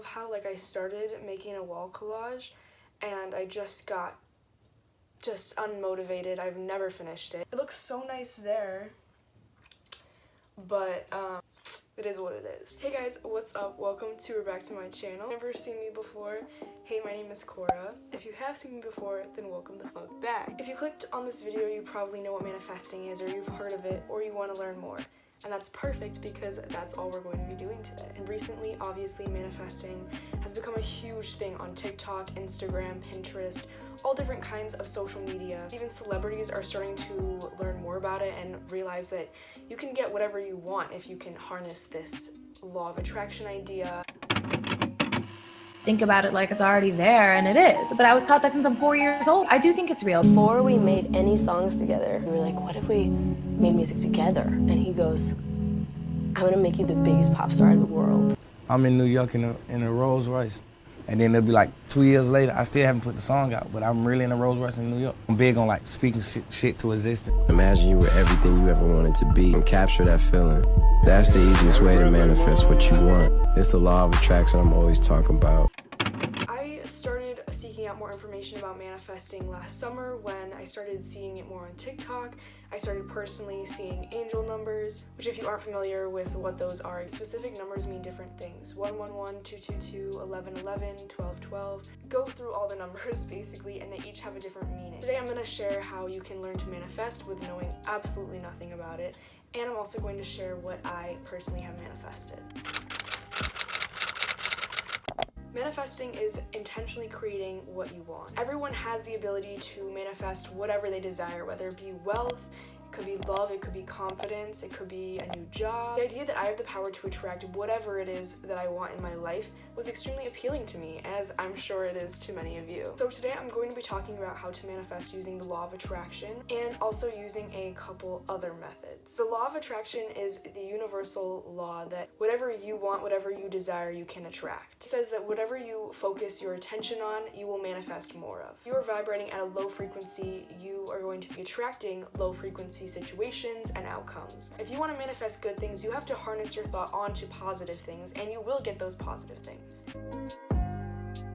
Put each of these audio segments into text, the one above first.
love how like I started making a wall collage and I just got unmotivated. I've never finished it. It looks so nice there, but it is what it is. Hey guys, what's up? Welcome to or back to my channel. Never seen me before? Hey, my name is Cora. If you have seen me before, then welcome the fuck back. If you clicked on this video, you probably know what manifesting is, or you've heard of it, or you want to learn more. And that's perfect because that's all we're going to be doing today. And recently, obviously, manifesting has become a huge thing on TikTok, Instagram, Pinterest, all different kinds of social media. Even celebrities are starting to learn more about it and realize that you can get whatever you want if you can harness this law of attraction idea. Think about it like it's already there, and it is. But I was taught that since I'm 4 years old. I do think it's real. Before we made any songs together, we were like, what if we made music together? And he goes, I'm gonna make you the biggest pop star in the world. I'm in New York in a Rolls Royce. And then it'll be like 2 years later, I still haven't put the song out, but I'm really in a Rolls Royce in New York. I'm big on like speaking shit to existence. Imagine you were everything you ever wanted to be and capture that feeling. That's the easiest way to manifest what you want. It's the law of attraction I'm always talking about. I started seeking out more information about manifesting last summer when I started seeing it more on TikTok. I started personally seeing angel numbers, which if you aren't familiar with what those are, specific numbers mean different things. 111, 222, 1111, 1212. Go through all the numbers basically, and they each have a different meaning. Today I'm going to share how you can learn to manifest with knowing absolutely nothing about it, and I'm also going to share what I personally have manifested. Manifesting is intentionally creating what you want. Everyone has the ability to manifest whatever they desire, whether it be wealth, it could be love, it could be confidence, it could be a new job. The idea that I have the power to attract whatever it is that I want in my life was extremely appealing to me, as I'm sure it is to many of you. So today I'm going to be talking about how to manifest using the law of attraction and also using a couple other methods. The law of attraction is the universal law that whatever you want, whatever you desire, you can attract. It says that whatever you focus your attention on, you will manifest more of. If you are vibrating at a low frequency, you are going to be attracting low frequency situations and outcomes. If you want to manifest good things, you have to harness your thought onto positive things, and you will get those positive things.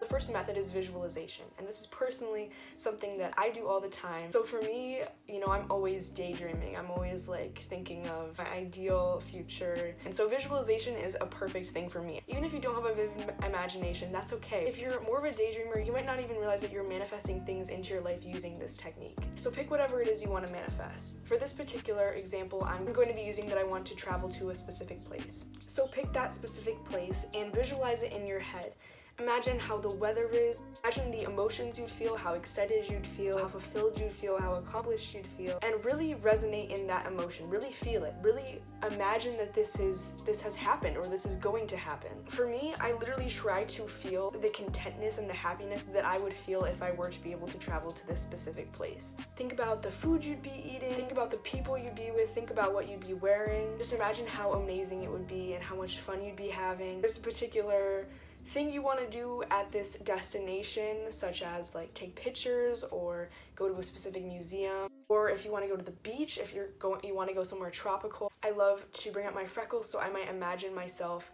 The first method is visualization, and this is personally something that I do all the time. So for me, I'm always daydreaming. I'm always like thinking of my ideal future, and so visualization is a perfect thing for me. Even if you don't have a vivid imagination, that's okay. If you're more of a daydreamer, you might not even realize that you're manifesting things into your life using this technique. So pick whatever it is you want to manifest. For this particular example, I'm going to be using that I want to travel to a specific place. So pick that specific place and visualize it in your head. Imagine how the weather is, imagine the emotions you'd feel, how excited you'd feel, how fulfilled you'd feel, how accomplished you'd feel, and really resonate in that emotion, really feel it, really imagine that this has happened or this is going to happen. For me, I literally try to feel the contentness and the happiness that I would feel if I were to be able to travel to this specific place. Think about the food you'd be eating, think about the people you'd be with, think about what you'd be wearing. Just imagine how amazing it would be and how much fun you'd be having. There's a particular thing you want to do at this destination, such as like take pictures or go to a specific museum, or if you want to go to the beach, if you want to go somewhere tropical. I love to bring out my freckles, so I might imagine myself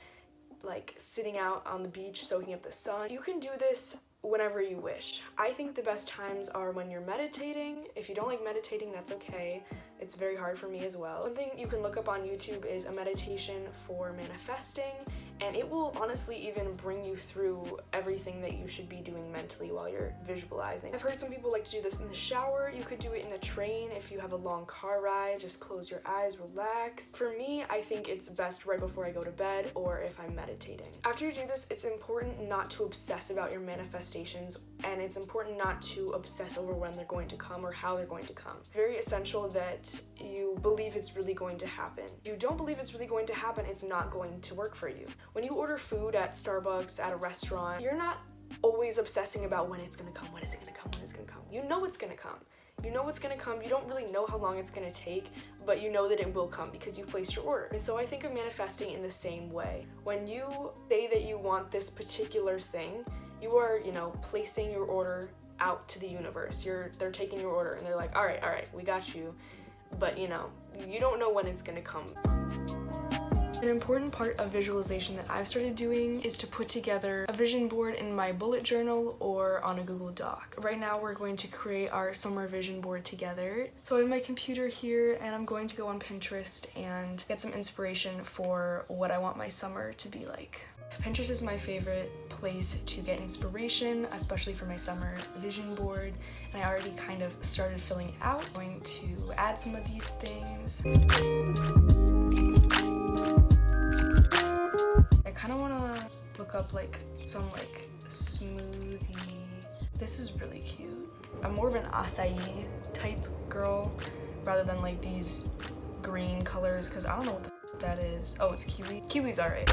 like sitting out on the beach soaking up the sun. You can do this whenever you wish. I think the best times are when you're meditating. If you don't like meditating, that's okay. It's very hard for me as well. Something you can look up on YouTube is a meditation for manifesting, and it will honestly even bring you through everything that you should be doing mentally while you're visualizing. I've heard some people like to do this in the shower. You could do it in the train if you have a long car ride. Just close your eyes, relax. For me, I think it's best right before I go to bed or if I'm meditating. After you do this, it's important not to obsess about your manifestations, and it's important not to obsess over when they're going to come or how they're going to come. It's very essential that you believe it's really going to happen. If you don't believe it's really going to happen, it's not going to work for you. When you order food at Starbucks, at a restaurant, you're not always obsessing about when it's gonna come, when is it gonna come, when is it gonna come. You know it's gonna come. You know it's gonna come. You don't really know how long it's gonna take, but you know that it will come because you placed your order. And so I think of manifesting in the same way. When you say that you want this particular thing, you are, placing your order out to the universe. They're taking your order and they're like, all right, we got you. But you don't know when it's gonna come. An important part of visualization that I've started doing is to put together a vision board in my bullet journal or on a Google Doc. Right now we're going to create our summer vision board together. So I have my computer here and I'm going to go on Pinterest and get some inspiration for what I want my summer to be like. Pinterest is my favorite place to get inspiration, especially for my summer vision board, and I already kind of started filling it out. I'm going to add some of these things. I kind of want to look up like some like smoothie. This is really cute. I'm more of an acai type girl rather than like these green colors because I don't know what the that is. Oh, it's kiwi. Kiwi's alright.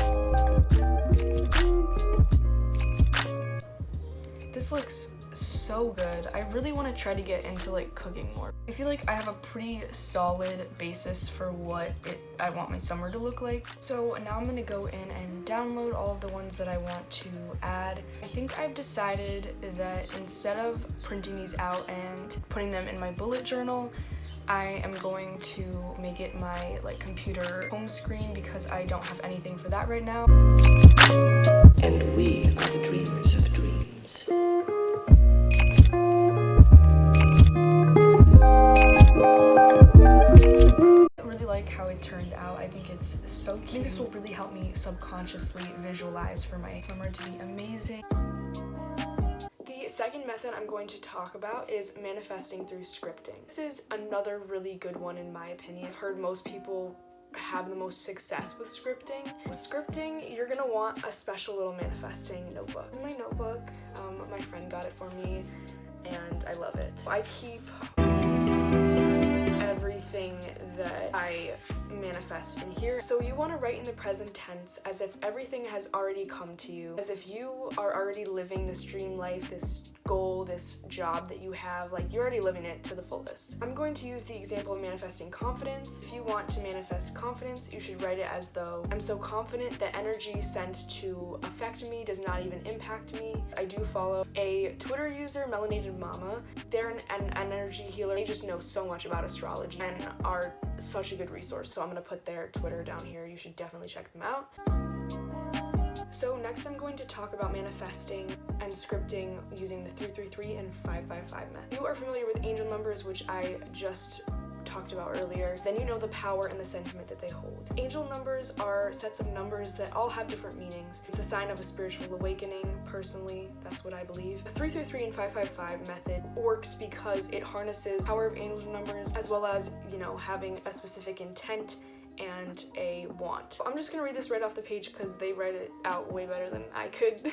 This looks so good. I really want to try to get into like cooking more. I feel like I have a pretty solid basis for what I want my summer to look like. So now I'm gonna go in and download all of the ones that I want to add. I think I've decided that instead of printing these out and putting them in my bullet journal, I am going to make it my like computer home screen because I don't have anything for that right now. And we are the dreamers of dreams. I really like how it turned out. I think it's so cute. I think this will really help me subconsciously visualize for my summer to be amazing. The second method I'm going to talk about is manifesting through scripting. This is another really good one in my opinion. I've heard most people have the most success with scripting. With scripting, you're gonna want a special little manifesting notebook. This is my notebook. My friend got it for me and I love it. I keep everything that I manifest in here. So you want to write in the present tense as if everything has already come to you, as if you are already living this dream life, this goal, this job that you have, like you're already living it to the fullest. I'm going to use the example of manifesting confidence. If you want to manifest confidence, you should write it as though I'm so confident that energy sent to affect me does not even impact me. I do follow a Twitter user, Melanated Mama. They're an energy healer. They just know so much about astrology and are such a good resource. So I'm gonna put their Twitter down here. You should definitely check them out. So next I'm going to talk about manifesting and scripting using the 333 and 555 method. If you are familiar with angel numbers, which I just talked about earlier, then you know the power and the sentiment that they hold. Angel numbers are sets of numbers that all have different meanings. It's a sign of a spiritual awakening. Personally, that's what I believe. The 333 and 555 method works because it harnesses the power of angel numbers as well as, you know, having a specific intent and a want. I'm just gonna read this right off the page because they write it out way better than I could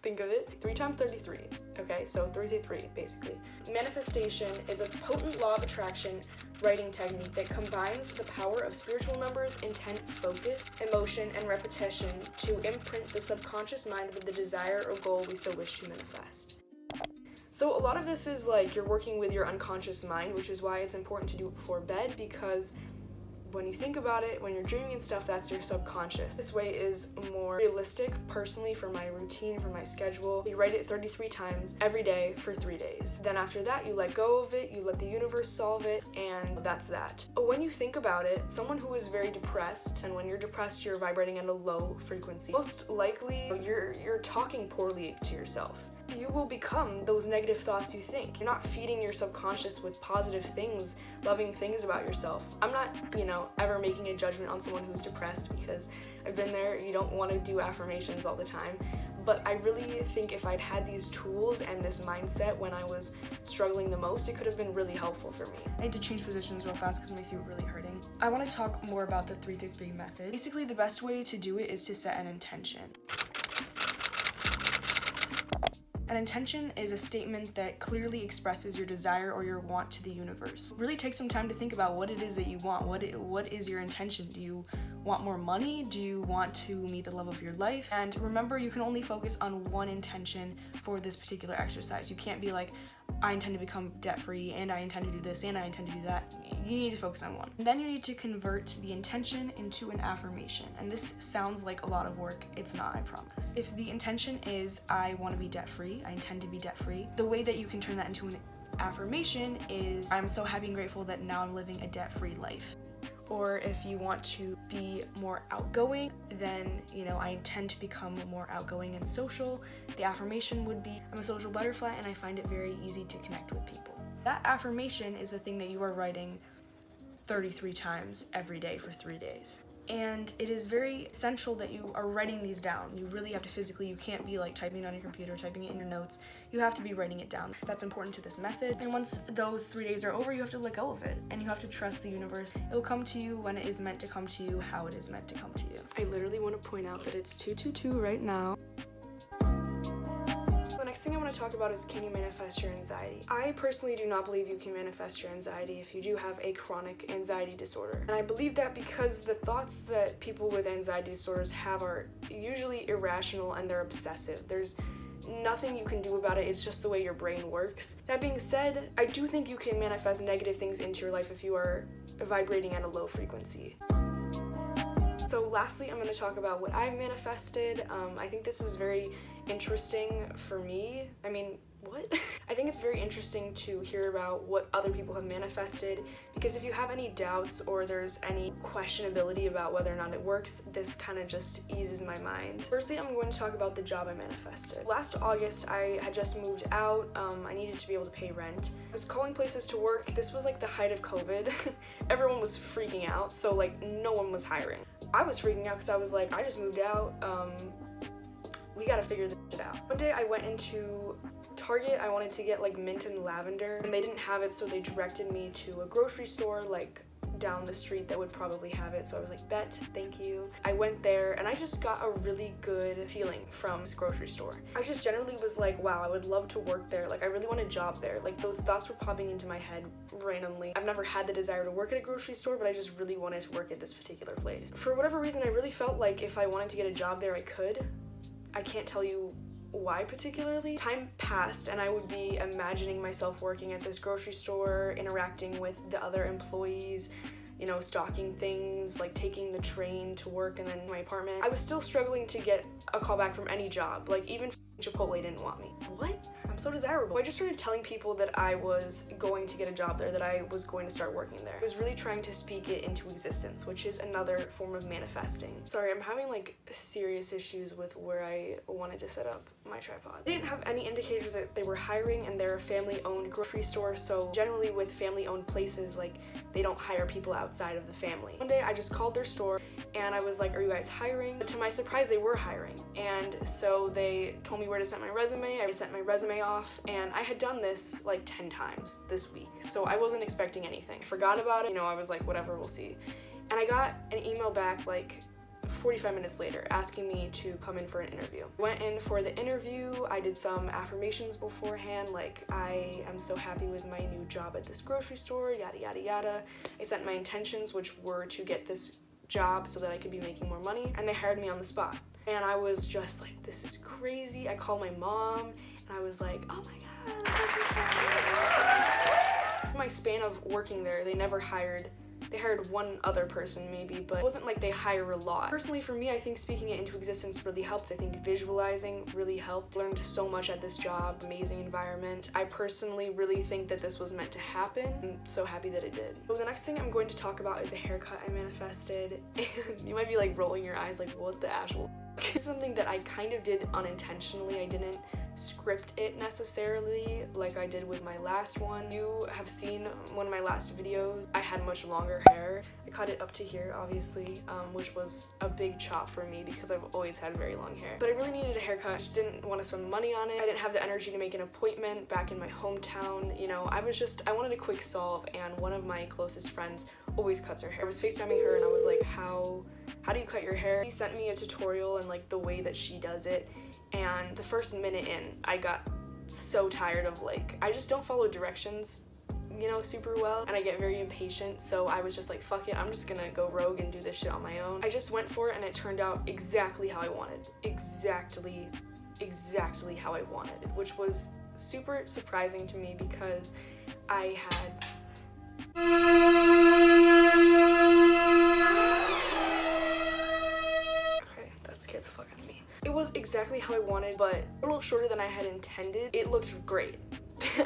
think of it. 3 times 33. Okay, so 333 basically. Manifestation is a potent law of attraction writing technique that combines the power of spiritual numbers, intent, focus, emotion, and repetition to imprint the subconscious mind with the desire or goal we so wish to manifest. So a lot of this is like you're working with your unconscious mind, which is why it's important to do it before bed, because when you think about it, when you're dreaming and stuff, that's your subconscious. This way is more realistic, personally, for my routine, for my schedule. You write it 33 times every day for 3 days. Then after that, you let go of it, you let the universe solve it, and that's that. But when you think about it, someone who is very depressed, and when you're depressed, you're vibrating at a low frequency, most likely you're talking poorly to yourself. You will become those negative thoughts you think. You're not feeding your subconscious with positive things, loving things about yourself. I'm not, ever making a judgment on someone who's depressed because I've been there. You don't want to do affirmations all the time. But I really think if I'd had these tools and this mindset when I was struggling the most, it could have been really helpful for me. I need to change positions real fast because my feet were really hurting. I want to talk more about the 333 method. Basically, the best way to do it is to set an intention. An intention is a statement that clearly expresses your desire or your want to the universe. Really take some time to think about what it is that you want. What is your intention? Do you want more money? Do you want to meet the love of your life? And remember, you can only focus on one intention for this particular exercise. You can't be like, I intend to become debt-free, and I intend to do this, and I intend to do that. You need to focus on one. And then you need to convert the intention into an affirmation. And this sounds like a lot of work. It's not, I promise. If the intention is, I want to be debt-free, I intend to be debt-free, the way that you can turn that into an affirmation is, I'm so happy and grateful that now I'm living a debt-free life. Or if you want to be more outgoing, then, I intend to become more outgoing and social. The affirmation would be, I'm a social butterfly and I find it very easy to connect with people. That affirmation is the thing that you are writing 33 times every day for 3 days. And it is very essential that you are writing these down. You really have to physically, you can't be like typing it on your computer, typing it in your notes. You have to be writing it down. That's important to this method. And once those 3 days are over, you have to let go of it. And you have to trust the universe. It will come to you when it is meant to come to you, how it is meant to come to you. I literally want to point out that it's 2:22 right now. The next thing I want to talk about is, can you manifest your anxiety? I personally do not believe you can manifest your anxiety if you do have a chronic anxiety disorder. And I believe that because the thoughts that people with anxiety disorders have are usually irrational and they're obsessive. There's nothing you can do about it, it's just the way your brain works. That being said, I do think you can manifest negative things into your life if you are vibrating at a low frequency. So lastly, I'm going to talk about what I've manifested. I think this is very interesting for me. I mean, what? I think it's very interesting to hear about what other people have manifested, because if you have any doubts or there's any questionability about whether or not it works, this kind of just eases my mind. Firstly, I'm going to talk about the job I manifested. Last August, I had just moved out. I needed to be able to pay rent. I was calling places to work. This was like the height of COVID. Everyone was freaking out, so like no one was hiring. I was freaking out because I was like, I just moved out. We gotta figure this shit out. One day I went into Target. I wanted to get like mint and lavender, and they didn't have it, so they directed me to a grocery store like down the street that would probably have it. So I was like, bet, thank you. I went there and I just got a really good feeling from this grocery store. I just generally was like, wow, I would love to work there. Like I really want a job there. Like those thoughts were popping into my head randomly. I've never had the desire to work at a grocery store, but I just really wanted to work at this particular place. For whatever reason, I really felt like if I wanted to get a job there, I could. I can't tell you why particularly. Time passed and I would be imagining myself working at this grocery store, interacting with the other employees, stocking things, like taking the train to work and then my apartment. I was still struggling to get a call back from any job. Like even Chipotle didn't want me. What? I'm so desirable. I just started telling people that I was going to get a job there, that I was going to start working there. I was really trying to speak it into existence, which is another form of manifesting. Sorry, I'm having like serious issues with where I wanted to set up my tripod. I didn't have any indicators that they were hiring, and they're a family-owned grocery store, so generally with family-owned places, like they don't hire people outside of the family. One day I just called their store and I was like, are you guys hiring? But to my surprise, they were hiring. And so they told me where to send my resume. I sent my resume off, and I had done this like 10 times this week, so I wasn't expecting anything. I forgot about it, I was like, whatever, we'll see. And I got an email back like 45 minutes later asking me to come in for an interview. Went in for the interview. I did some affirmations beforehand, like I am so happy with my new job at this grocery store, yada yada yada. I sent my intentions, which were to get this job so that I could be making more money, and they hired me on the spot. And I was just like, this is crazy. I called my mom and I was like, oh my god. My span of working there, they hired one other person maybe, but it wasn't like they hire a lot. Personally for me, I think speaking it into existence really helped. I think visualizing really helped. Learned so much at this job, amazing environment. I personally really think that this was meant to happen. I'm so happy that it did. So the next thing I'm going to talk about is a haircut I manifested, and you might be like rolling your eyes like, what the actual It's something that I kind of did unintentionally. I didn't script it necessarily like I did with my last one. You have seen one of my last videos. I had much longer hair. I cut it up to here, obviously, which was a big chop for me because I've always had very long hair. But I really needed a haircut. I just didn't want to spend money on it. I didn't have the energy to make an appointment back in my hometown. I wanted a quick solve, and one of my closest friends always cuts her hair. I was FaceTiming her and I was like, how do you cut your hair? She sent me a tutorial and like the way that she does it, and the first minute in, I got so tired of I just don't follow directions, super well, and I get very impatient, so I was just like, fuck it, I'm just gonna go rogue and do this shit on my own. I just went for it and it turned out exactly how I wanted. Exactly how I wanted, which was super surprising to me because I had scared the fuck out of me. It was exactly how I wanted, but a little shorter than I had intended. It looked great.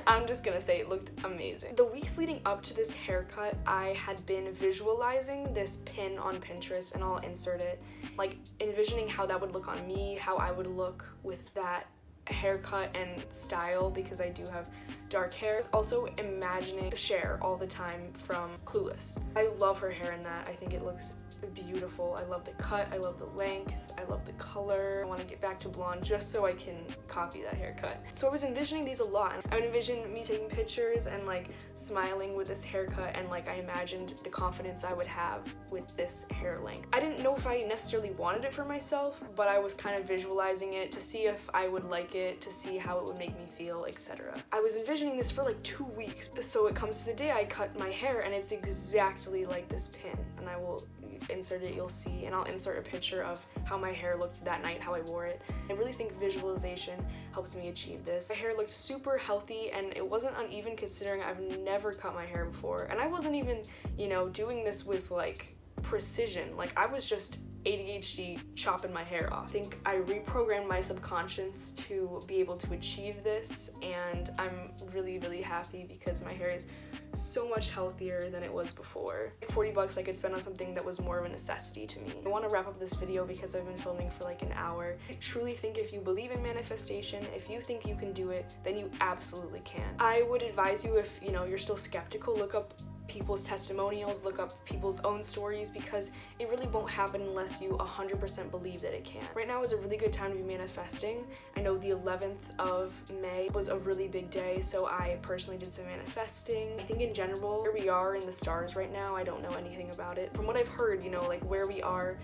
I'm just gonna say it looked amazing. The weeks leading up to this haircut, I had been visualizing this pin on Pinterest, and I'll insert it, like envisioning how that would look on me, how I would look with that haircut and style, because I do have dark hair. Also imagining Cher all the time from Clueless. I love her hair in that. I think it looks beautiful. I love the cut, I love the length, I love the color. I want to get back to blonde just so I can copy that haircut. So I was envisioning these a lot. I would envision me taking pictures and like smiling with this haircut, and like I imagined the confidence I would have with this hair length. I didn't know if I necessarily wanted it for myself, but I was kind of visualizing it to see if I would like it, to see how it would make me feel, etc. I was envisioning this for like 2 weeks. So it comes to the day I cut my hair, and it's exactly like this pin, and I will insert it, you'll see, and I'll insert a picture of how my hair looked that night, how I wore it. I really think visualization helped me achieve this. My hair looked super healthy, and it wasn't uneven considering I've never cut my hair before, and I wasn't even, you know, doing this with like precision. Like I was just ADHD chopping my hair off. I think I reprogrammed my subconscious to be able to achieve this, and I'm really, really happy because my hair is so much healthier than it was before. $40 I could spend on something that was more of a necessity to me. I want to wrap up this video because I've been filming for like an hour. I truly think if you believe in manifestation, if you think you can do it, then you absolutely can. I would advise you, if you know you're still skeptical, look up people's testimonials, look up people's own stories, because it really won't happen unless you 100% believe that it can. Right now is a really good time to be manifesting. I know the 11th of May was a really big day, so I personally did some manifesting. I think in general, where we are in the stars right now, I don't know anything about it. From what I've heard, you know, like where we are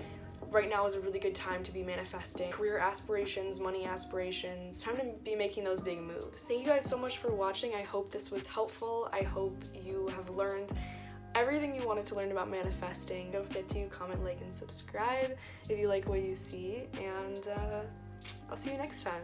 right now is a really good time to be manifesting career aspirations, money aspirations. Time to be making those big moves. Thank you guys so much for watching. I hope this was helpful. I hope you have learned everything you wanted to learn about manifesting. Don't forget to comment, like, and subscribe if you like what you see, and I'll see you next time.